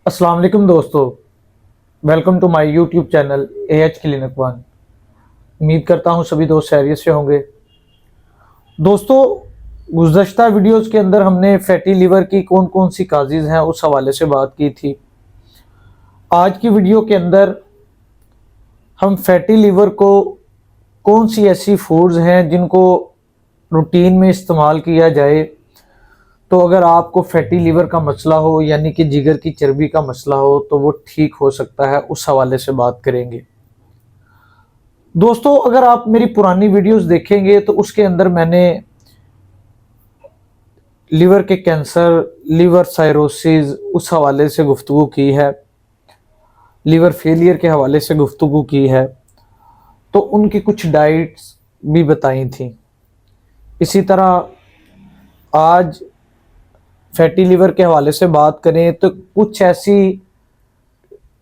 अस्सलाम वालेकुम दोस्तों, welcome to my YouTube channel AH clinic one. उम्मीद करता हूँ सभी दोस्त खैरियत से होंगे। दोस्तों, गुज़श्ता वीडियोज़ के अंदर हमने फैटी लीवर की कौन कौन सी काजेज़ हैं उस हवाले से बात की थी। आज की वीडियो के अंदर हम फैटी लीवर को कौन सी ऐसी फूड्स हैं जिनको रूटीन में इस्तेमाल किया जाए तो अगर आपको फैटी लीवर का मसला हो यानी कि जिगर की चर्बी का मसला हो तो वो ठीक हो सकता है, उस हवाले से बात करेंगे। दोस्तों, अगर आप मेरी पुरानी वीडियोस देखेंगे तो उसके अंदर मैंने लीवर के कैंसर, लीवर साइरोसिस उस हवाले से गुफ्तगू की है, लीवर फेलियर के हवाले से गुफ्तगू की है, तो उनकी कुछ डाइट्स भी बताई थी। इसी तरह आज फैटी लीवर के हवाले से बात करें तो कुछ ऐसी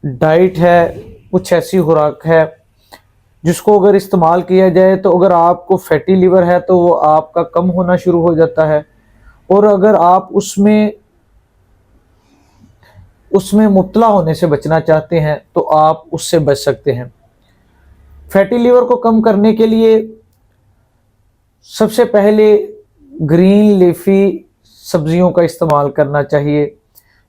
डाइट है, कुछ ऐसी खुराक है जिसको अगर इस्तेमाल किया जाए तो अगर आपको फैटी लीवर है तो वो आपका कम होना शुरू हो जाता है, और अगर आप उसमें मुब्तला होने से बचना चाहते हैं तो आप उससे बच सकते हैं। फैटी लीवर को कम करने के लिए सबसे पहले ग्रीन लीफी सब्जियों का इस्तेमाल करना चाहिए,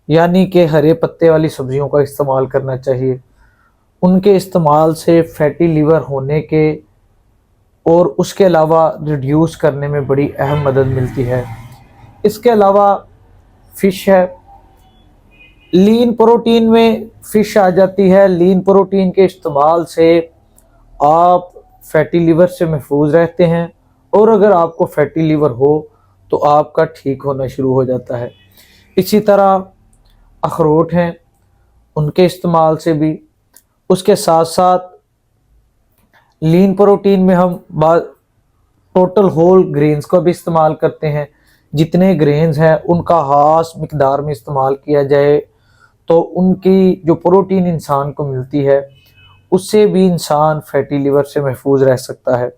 यानी कि हरे पत्ते वाली सब्जियों का इस्तेमाल करना चाहिए। उनके इस्तेमाल से फैटी लीवर होने के और उसके अलावा रिड्यूस करने में बड़ी अहम मदद मिलती है। इसके अलावा फ़िश है, लीन प्रोटीन में फ़िश आ जाती है। लीन प्रोटीन के इस्तेमाल से आप फैटी लीवर से महफूज रहते हैं, और अगर आपको फैटी लीवर हो तो आपका ठीक होना शुरू हो जाता है। इसी तरह अखरोट हैं, उनके इस्तेमाल से भी। उसके साथ साथ लीन प्रोटीन में हम टोटल होल ग्रेन्स का भी इस्तेमाल करते हैं। जितने ग्रेन्स हैं उनका खास मिकदार में इस्तेमाल किया जाए तो उनकी जो प्रोटीन इंसान को मिलती है उससे भी इंसान फैटी लीवर से महफूज रह सकता है।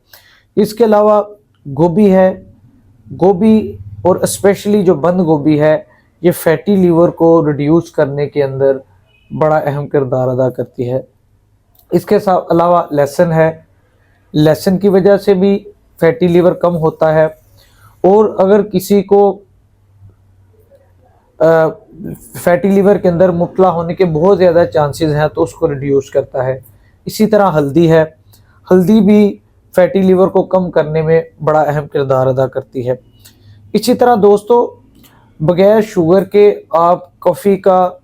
इसके अलावा गोभी है, गोभी और स्पेशली जो बंद गोभी है ये फैटी लीवर को रिड्यूस करने के अंदर बड़ा अहम किरदार अदा करती है। इसके साथ अलावा लहसुन है, लहसुन की वजह से भी फैटी लीवर कम होता है, और अगर किसी को फैटी लीवर के अंदर मुब्तला होने के बहुत ज़्यादा चांसेस हैं तो उसको रिड्यूस करता है। इसी तरह हल्दी है, हल्दी भी फैटी लीवर को कम करने में बड़ा अहम किरदार अदा करती है। इसी तरह दोस्तों, बगैर शुगर के आप कॉफ़ी का,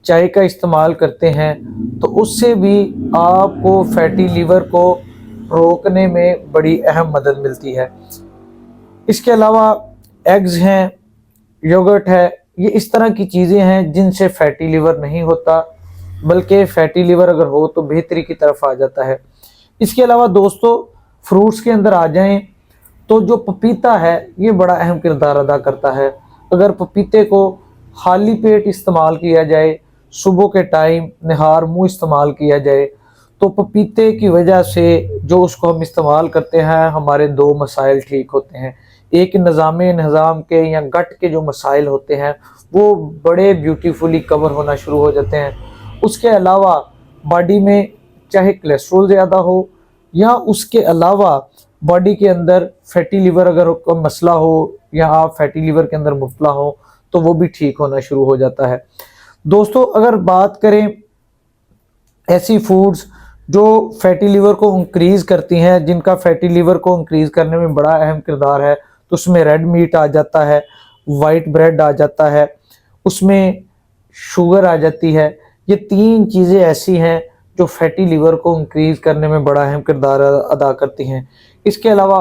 चाय का इस्तेमाल करते हैं तो उससे भी आपको फैटी लीवर को रोकने में बड़ी अहम मदद मिलती है। इसके अलावा एग्स हैं, योगर्ट है, ये इस तरह की चीज़ें हैं जिनसे फैटी लीवर नहीं होता, बल्कि फैटी लीवर अगर हो तो बेहतरी की तरफ आ जाता है। इसके अलावा दोस्तों, फ्रूट्स के अंदर आ जाएं तो जो पपीता है ये बड़ा अहम किरदार अदा करता है। अगर पपीते को खाली पेट इस्तेमाल किया जाए, सुबह के टाइम निहार मुँह इस्तेमाल किया जाए, तो पपीते की वजह से जो उसको हम इस्तेमाल करते हैं हमारे दो मसाइल ठीक होते हैं। एक निज़ाम के या गट के जो मसाइल होते हैं वो बड़े ब्यूटीफुली कवर होना शुरू हो जाते हैं। उसके अलावा बॉडी में चाहे कोलेस्ट्रॉल ज़्यादा हो या उसके अलावा बॉडी के अंदर फैटी लीवर अगर कोई मसला हो या आप फैटी लीवर के अंदर मुब्तला हो तो वो भी ठीक होना शुरू हो जाता है। दोस्तों, अगर बात करें ऐसी फूड्स जो फैटी लीवर को इंक्रीज़ करती हैं, जिनका फैटी लीवर को इंक्रीज़ करने में बड़ा अहम किरदार है, तो उसमें रेड मीट आ जाता है, वाइट ब्रेड आ जाता है, उसमें शुगर आ जाती है। ये तीन चीज़ें ऐसी हैं जो फैटी लीवर को इंक्रीज़ करने में बड़ा अहम किरदार अदा करती हैं। इसके अलावा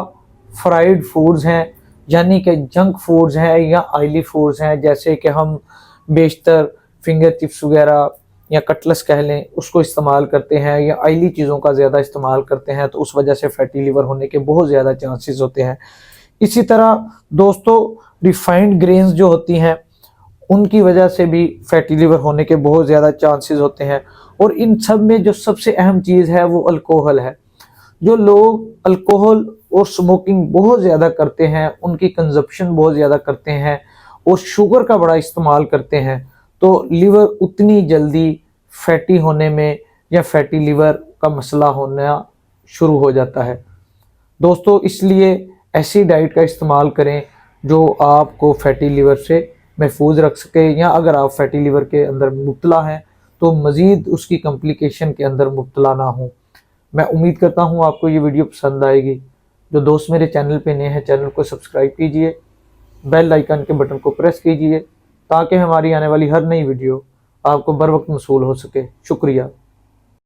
फ्राइड फूड्स हैं, यानी कि जंक फूड्स हैं या ऑयली फूड्स हैं, जैसे कि हम बेशतर फिंगर चिप्स वगैरह या कटलेस कह लें उसको इस्तेमाल करते हैं या ऑयली चीज़ों का ज़्यादा इस्तेमाल करते हैं, तो उस वजह से फैटी लीवर होने के बहुत ज़्यादा चांसेस होते हैं। इसी तरह दोस्तों, रिफाइंड ग्रेन्स जो होती हैं उनकी वजह से भी फैटी लीवर होने के बहुत ज़्यादा चांसेस होते हैं। और इन सब में जो सबसे अहम चीज़ है वो अल्कोहल है। जो लोग अल्कोहल और स्मोकिंग बहुत ज़्यादा करते हैं, उनकी कंजप्शन बहुत ज़्यादा करते हैं और शुगर का बड़ा इस्तेमाल करते हैं, तो लीवर उतनी जल्दी फैटी होने में या फैटी लीवर का मसला होना शुरू हो जाता है। दोस्तों इसलिए ऐसी डाइट का इस्तेमाल करें जो आपको फैटी लीवर से महफूज रख सके, या अगर आप फैटी लीवर के अंदर मुब्तला हैं तो मज़ीद उसकी कम्प्लिकेशन के अंदर मुब्तला ना हो। मैं उम्मीद करता हूँ आपको ये वीडियो पसंद आएगी। जो दोस्त मेरे चैनल पे नए हैं, चैनल को सब्सक्राइब कीजिए, बेल आइकन के बटन को प्रेस कीजिए ताकि हमारी आने वाली हर नई वीडियो आपको बर वक्त मौसूल हो सके। शुक्रिया।